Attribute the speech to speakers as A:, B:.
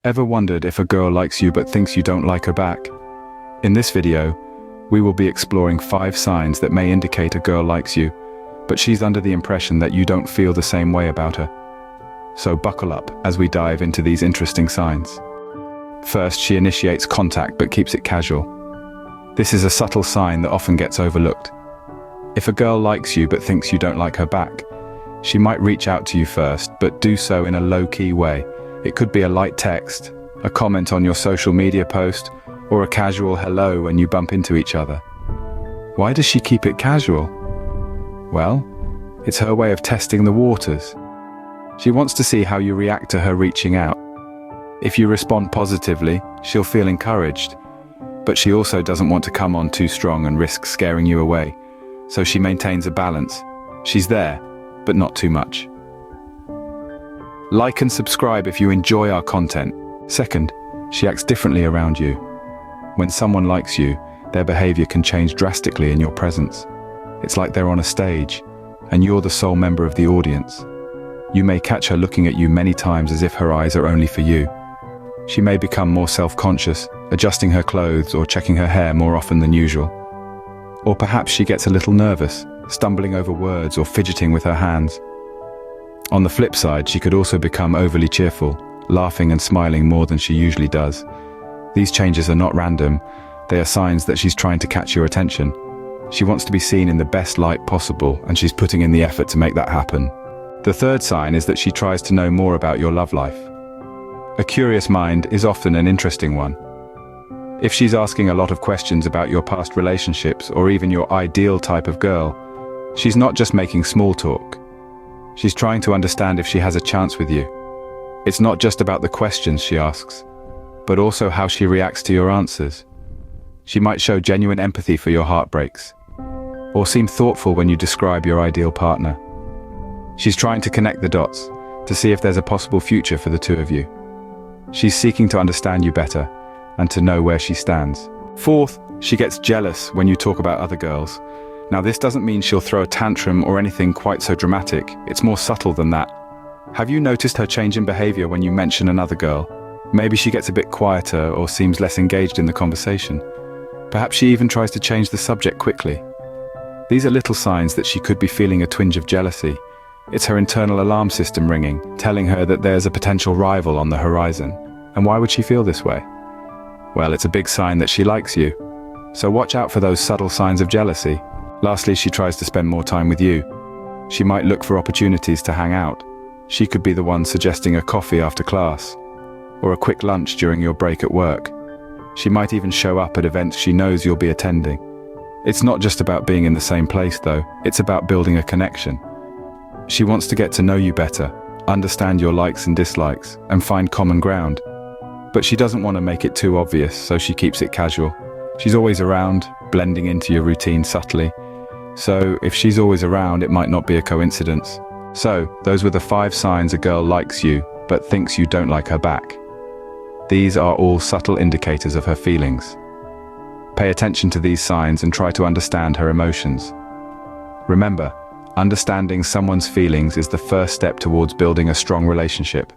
A: Ever wondered if a girl likes you but thinks you don't like her back? In this video, we will be exploring 5 signs that may indicate a girl likes you, but she's under the impression that you don't feel the same way about her. So buckle up as we dive into these interesting signs. First, she initiates contact but keeps it casual. This is a subtle sign that often gets overlooked. If a girl likes you but thinks you don't like her back, she might reach out to you first, but do so in a low-key way. It could be a light text, a comment on your social media post, or a casual hello when you bump into each other. Why does she keep it casual? Well, it's her way of testing the waters. She wants to see how you react to her reaching out. If you respond positively, she'll feel encouraged, but she also doesn't want to come on too strong and risk scaring you away, so she maintains a balance. She's there, but not too much. Like and subscribe if you enjoy our content. Second, she acts differently around you. When someone likes you, their behavior can change drastically in your presence. It's like they're on a stage, and you're the sole member of the audience. You may catch her looking at you many times as if her eyes are only for you. She may become more self-conscious, adjusting her clothes or checking her hair more often than usual. Or perhaps she gets a little nervous, stumbling over words or fidgeting with her hands. On the flip side, she could also become overly cheerful, laughing and smiling more than she usually does. These changes are not random. They are signs that she's trying to catch your attention. She wants to be seen in the best light possible, and she's putting in the effort to make that happen. The third sign is that she tries to know more about your love life. A curious mind is often an interesting one. If she's asking a lot of questions about your past relationships or even your ideal type of girl, she's not just making small talk. She's trying to understand if she has a chance with you. It's not just about the questions she asks, but also how she reacts to your answers. She might show genuine empathy for your heartbreaks, or seem thoughtful when you describe your ideal partner. She's trying to connect the dots to see if there's a possible future for the two of you. She's seeking to understand you better and to know where she stands. Fourth, she gets jealous when you talk about other girls. Now, this doesn't mean she'll throw a tantrum or anything quite so dramatic. It's more subtle than that. Have you noticed her change in behavior when you mention another girl? Maybe she gets a bit quieter or seems less engaged in the conversation. Perhaps she even tries to change the subject quickly. These are little signs that she could be feeling a twinge of jealousy. It's her internal alarm system ringing, telling her that there's a potential rival on the horizon. And why would she feel this way? Well, it's a big sign that she likes you. So watch out for those subtle signs of jealousy. Lastly, she tries to spend more time with you. She might look for opportunities to hang out. She could be the one suggesting a coffee after class, or a quick lunch during your break at work. She might even show up at events she knows you'll be attending. It's not just about being in the same place though, it's about building a connection. She wants to get to know you better, understand your likes and dislikes, and find common ground. But she doesn't want to make it too obvious, so she keeps it casual. She's always around, blending into your routine subtly. So if she's always around, it might not be a coincidence. So, those were the 5 signs a girl likes you, but thinks you don't like her back. These are all subtle indicators of her feelings. Pay attention to these signs and try to understand her emotions. Remember, understanding someone's feelings is the first step towards building a strong relationship.